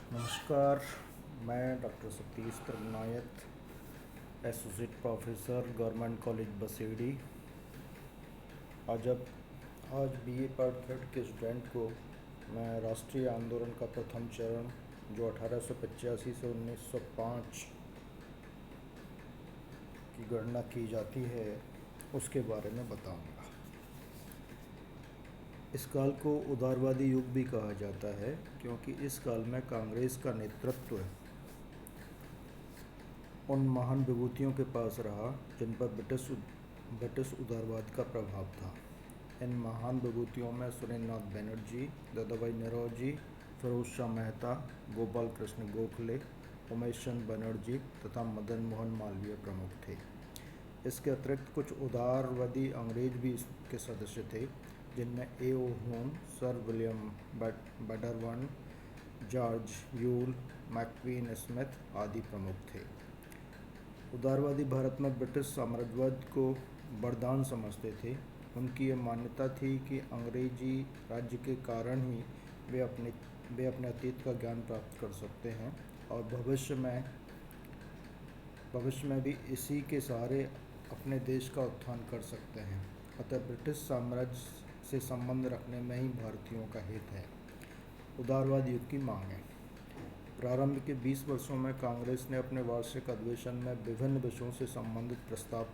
नमस्कार। मैं doctor Satish Tarnayat, associate professor, government college Basedi. आज बीए पार्ट थर्ड के स्टूडेंट को मैं राष्ट्रीय आंदोलन का प्रथम चरण, जो 1885 से 1905 की गणना की जाती है, उसके बारे में बताऊंगा। इस काल को उदारवादी युग भी कहा जाता है, क्योंकि इस काल में कांग्रेस का नेतृत्व उन महान विभूतियों के पास रहा जिन पर ब्रिटिश उदारवाद का प्रभाव था। इन महान विभूतियों में सुरेंद्रनाथ बनर्जी, दादाभाई नौरोजी, फिरोज शाह मेहता, गोपाल कृष्ण गोखले, उमेश चंद बनर्जी तथा मदन मोहन मालवीय प्रमुख थे। इसके अतिरिक्त कुछ उदारवादी अंग्रेज भी इसके सदस्य थे, जिनमें A O. Hume, sir William Wedderburn, George Yule, McQueen Smith आदि प्रमुख थे। उदारवादी भारत में ब्रिटिश साम्राज्यवाद को वरदान समझते थे। उनकी ये मान्यता थी कि अंग्रेजी राज्य के कारण ही वे अपने अतीत का ज्ञान प्राप्त कर सकते हैं और भविष्य में भी इसी के सहारे अपने देश का उत्थान कर सकते हैं। अतः ब्रिटिश साम्राज्य से संबंध रखने में ही भारतीयों का हित है। उदारवाद युग की मांगें। प्रारंभ के 20 वर्षों में कांग्रेस ने अपने वार्षिक अधिवेशन में विभिन्न विषयों से संबंधित प्रस्ताव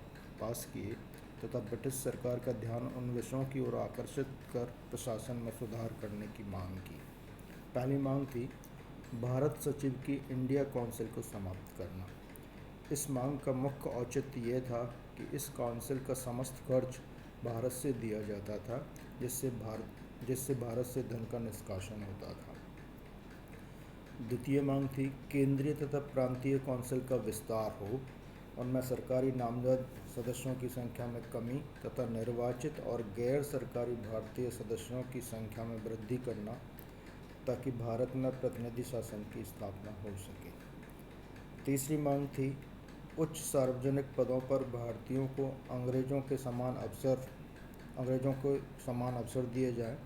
पास किए तथा ब्रिटिश सरकार का ध्यान उन विषयों की ओर आकर्षित कर प्रशासन में सुधार करने की मांग की। पहली मांग थी भारत सचिव की इंडिया काउंसिल को समाप्त करना। इस मांग का मुख्य औचित्य यह था कि इस काउंसिल का समस्त खर्च भारत से दिया जाता था, जिससे भारत से धन का निष्कासन होता था। द्वितीय मांग थी केंद्रीय तथा प्रांतीय काउंसिल का विस्तार हो, उनमें सरकारी नामजद सदस्यों की संख्या में कमी तथा निर्वाचित और गैर सरकारी भारतीय सदस्यों की संख्या में वृद्धि करना, ताकि भारत में प्रतिनिधि शासन की स्थापना हो सके। तीसरी मांग थी उच्च सार्वजनिक पदों पर भारतीयों को अंग्रेजों के समान अवसर दिए जाएं।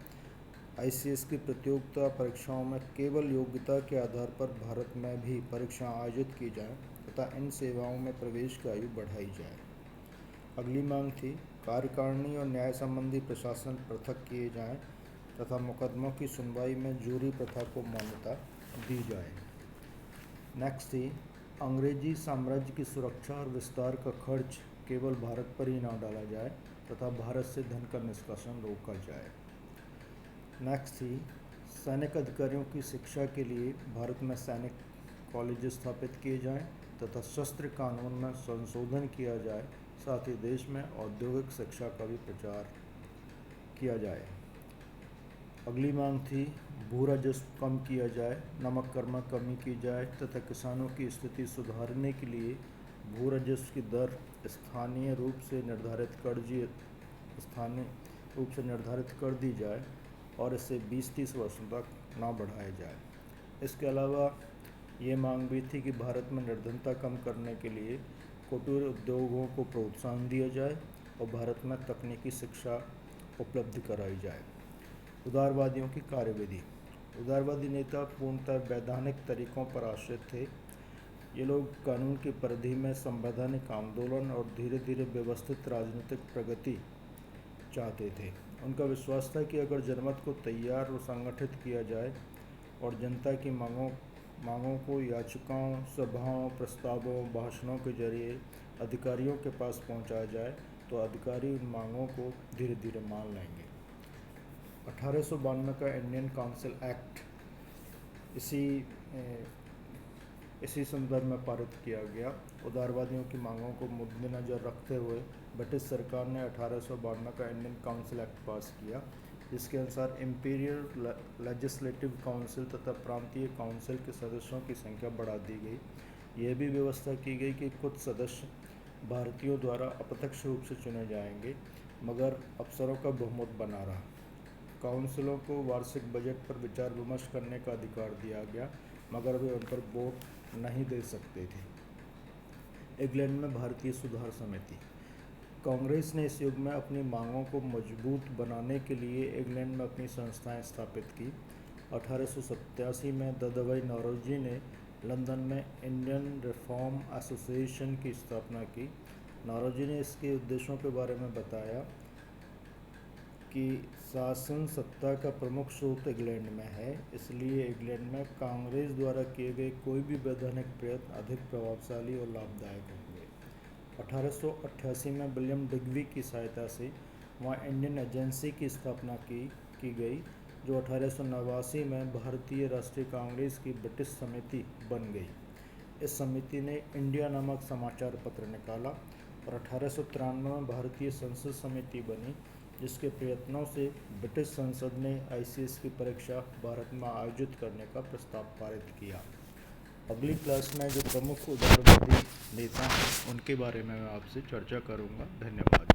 आईसीएस की प्रतियोगिता परीक्षाओं में केवल योग्यता के आधार पर भारत में भी परीक्षाएं आयोजित की जाएं तथा इन सेवाओं में प्रवेश की आयु बढ़ाई जाए। अगली मांग थी कार्यकारिणी और न्याय संबंधी प्रशासन पृथक किए जाएं तथा मुकदमों की सुनवाई में जूरी प्रथा को मान्यता दी जाए। नेक्स्ट थी अंग्रेजी साम्राज्य की सुरक्षा और विस्तार का खर्च केवल भारत पर ही न डाला जाए तथा भारत से धन का निष्कासन रोका जाए। नेक्स्ट थी सैनिक अधिकारियों की शिक्षा के लिए भारत में सैनिक कॉलेज स्थापित किए जाएं तथा शस्त्र कानून में संशोधन किया जाए। साथ ही देश में औद्योगिक शिक्षा का भी प्रचार किया जाए। अगली मांग थी भू राजस्व कम किया जाए, नमक कर में कमी की जाए तथा किसानों की स्थिति सुधारने के लिए भू राजस्व की दर स्थानीय रूप से निर्धारित कर दी जाए और इसे 20-30 वर्षों तक ना बढ़ाया जाए। इसके अलावा ये मांग भी थी कि भारत में निर्धनता कम करने के लिए कुटीर उद्योगों को प्रोत्साहन दिया जाए और भारत में तकनीकी शिक्षा उपलब्ध कराई जाए। उदारवादियों की कार्यविधि। उदारवादी नेता पूर्णतः वैधानिक तरीकों पर आश्रित थे। ये लोग कानून की परिधि में संवैधानिक आंदोलन और धीरे धीरे व्यवस्थित राजनीतिक प्रगति चाहते थे। उनका विश्वास था कि अगर जनमत को तैयार और संगठित किया जाए और जनता की मांगों को याचिकाओं, सभाओं, प्रस्तावों, भाषणों के जरिए अधिकारियों के पास पहुंचाया जाए, तो अधिकारी उन मांगों को धीरे धीरे मान लेंगे। 1892 का इंडियन काउंसिल एक्ट इसी संदर्भ में पारित किया गया। उदारवादियों की मांगों को मद्देनजर रखते हुए ब्रिटिश सरकार ने 1892 का इंडियन काउंसिल एक्ट पास किया, जिसके अनुसार इंपीरियल लेजिस्लेटिव काउंसिल तथा प्रांतीय काउंसिल के सदस्यों की संख्या बढ़ा दी गई। यह भी व्यवस्था की गई कि कुछ सदस्य भारतीयों द्वारा अप्रत्यक्ष रूप से चुने जाएंगे, मगर अफसरों का बहुमत बना रहा। काउंसिलों को वार्षिक बजट पर विचार विमर्श करने का अधिकार दिया गया, मगर वे उन पर वोट नहीं दे सकते थे। इंग्लैंड में भारतीय सुधार समिति। कांग्रेस ने इस युग में अपनी मांगों को मजबूत बनाने के लिए इंग्लैंड में अपनी संस्थाएं स्थापित की। 1887 में दादाभाई नौरोजी ने लंदन में इंडियन रिफॉर्म एसोसिएशन की स्थापना की। नौरोजी ने इसके उद्देश्यों के बारे में बताया कि शासन सत्ता का प्रमुख स्रोत इंग्लैंड में है, इसलिए इंग्लैंड में कांग्रेस द्वारा किए गए कोई भी वैधानिक प्रयत्न अधिक प्रभावशाली और लाभदायक होंगे। 1888 में विलियम डिग्बी की सहायता से वहाँ इंडियन एजेंसी की स्थापना की गई, जो 1889 में भारतीय राष्ट्रीय कांग्रेस की ब्रिटिश समिति बन गई। इस समिति ने इंडिया नामक समाचार पत्र निकाला और 1893 में भारतीय संसद समिति बनी, जिसके प्रयत्नों से ब्रिटिश संसद ने आईसीएस की परीक्षा भारत में आयोजित करने का प्रस्ताव पारित किया। अगली क्लास में जो प्रमुख उदारवादी नेता हैं उनके बारे में मैं आपसे चर्चा करूंगा। धन्यवाद।